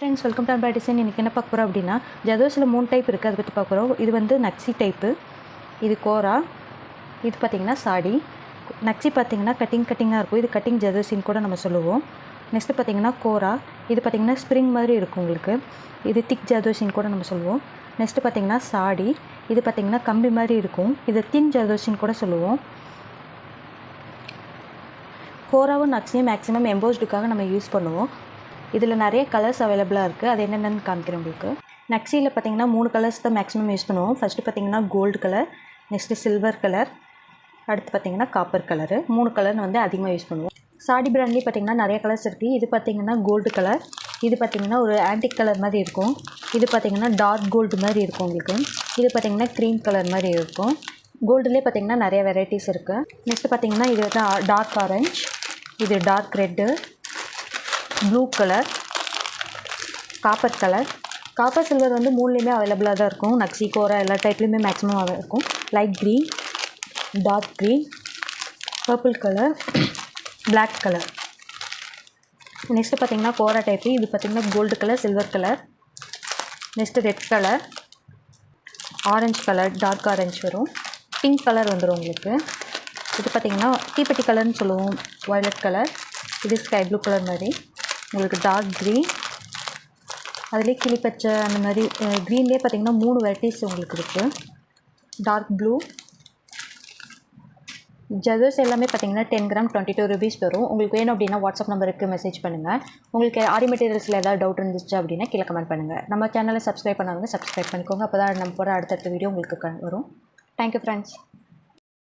Friends welcome to அன்பா design. இன்றைக்கி என்ன பார்க்க போகிறோம் அப்படின்னா, ஜதோஸில் 3 டைப் இருக்குது. அதை பற்றி பார்க்க போகிறோம். இது வந்து நக்ஸி டைப்பு, இது கோரா, இது பார்த்திங்கன்னா சாடி. நக்ஸி பார்த்திங்கன்னா கட்டிங்காக இருக்கும். இது கட்டிங் ஜதோசின்னு கூட நம்ம சொல்லுவோம். நெக்ஸ்ட்டு பார்த்திங்கன்னா கோரா, இது பார்த்திங்கன்னா ஸ்ப்ரிங் மாதிரி இருக்கும் உங்களுக்கு. இது திக் ஜதோசின்னு கூட நம்ம சொல்லுவோம். நெக்ஸ்ட்டு பார்த்திங்கன்னா சாடி, இது பார்த்திங்கன்னா கம்பி மாதிரி இருக்கும். இது தின் ஜதோசின்னு கூட சொல்லுவோம். கோராவும் நக்ஸியும் மேக்ஸிமம் எம்போஸ்டுக்காக நம்ம யூஸ் பண்ணுவோம். இதில் நிறைய கலர்ஸ் அவைலபிளாக இருக்குது. அது என்னென்னு காமிக்கிறேன் உங்களுக்கு. நக்ஸியில் பார்த்திங்கன்னா 3 கலர்ஸ் தான் மேக்ஸிமம் யூஸ் பண்ணுவோம். ஃபஸ்ட்டு பார்த்திங்கன்னா gold colour, next silver colour, அடுத்து பார்த்திங்கன்னா காப்பர் கலரு. 3 கலர் வந்து அதிகமாக யூஸ் பண்ணுவோம். சாடி பிராண்ட்லேயே பார்த்திங்கன்னா நிறைய கலர்ஸ் இருக்குது. இது பார்த்திங்கன்னா கோல்டு கலர், இது பார்த்திங்கன்னா ஒரு ஆன்டிக் கலர் மாதிரி இருக்கும். இது பார்த்திங்கன்னா டார்க் கோல்டு மாதிரி இருக்கும் உங்களுக்கு. இது பார்த்திங்கன்னா க்ரீம் கலர் மாதிரி இருக்கும். கோல்டுலேயே பார்த்திங்கன்னா நிறைய வெரைட்டிஸ் இருக்குது. நெக்ஸ்ட்டு பார்த்திங்கன்னா இது வந்து டார்க் ஆரஞ்ச், இது dark red, blue colour, copper colour. Copper silver வந்து 3லேயுமே அவைலபிளாக தான் இருக்கும். நக்ஸி கோரா எல்லா டைப்லேயுமே மேக்ஸிமம் இருக்கும். Light green, dark green, purple colour, black colour. Next பார்த்திங்கன்னா கோரா டைப்பு. இது பார்த்திங்கன்னா gold colour, silver colour, next red colour, orange colour, dark orange வரும், பிங்க் கலர் வந்துடும் உங்களுக்கு. இது பார்த்திங்கன்னா தீப்பெட்டி கலர்னு சொல்லுவோம், வயலட் கலர். இது ஸ்கை ப்ளூ கலர் மாதிரி உங்களுக்கு. டார்க் க்ரீன், அதிலே கிளிப்பச்சை அந்த மாதிரி. க்ரீன்லேயே பார்த்திங்கன்னா 3 வெரைட்டிஸ் உங்களுக்கு இருக்குது. Dark blue. ஜதோஸ் எல்லாமே பார்த்திங்கன்னா 10 கிராம் 22 ரூபீஸ் வரும். உங்களுக்கு வேணும் அப்படின்னா வாட்ஸ்அப் நம்பருக்கு மெசேஜ் பண்ணுங்கள். உங்களுக்கு ஆரி மெட்டீரியல்ஸில் ஏதாவது டவுட் இருந்துச்சு அப்படின்னா கீழே கமெண்ட் பண்ணுங்கள். நம்ம சேனலை சப்ஸ்கிரைப் பண்ணாதவங்க சப்ஸ்கிரைப் பண்ணிக்கோங்க. அப்போ தான் நம்ம போகிற அடுத்தடுத்த வீடியோ உங்களுக்கு வரும். Thank you friends.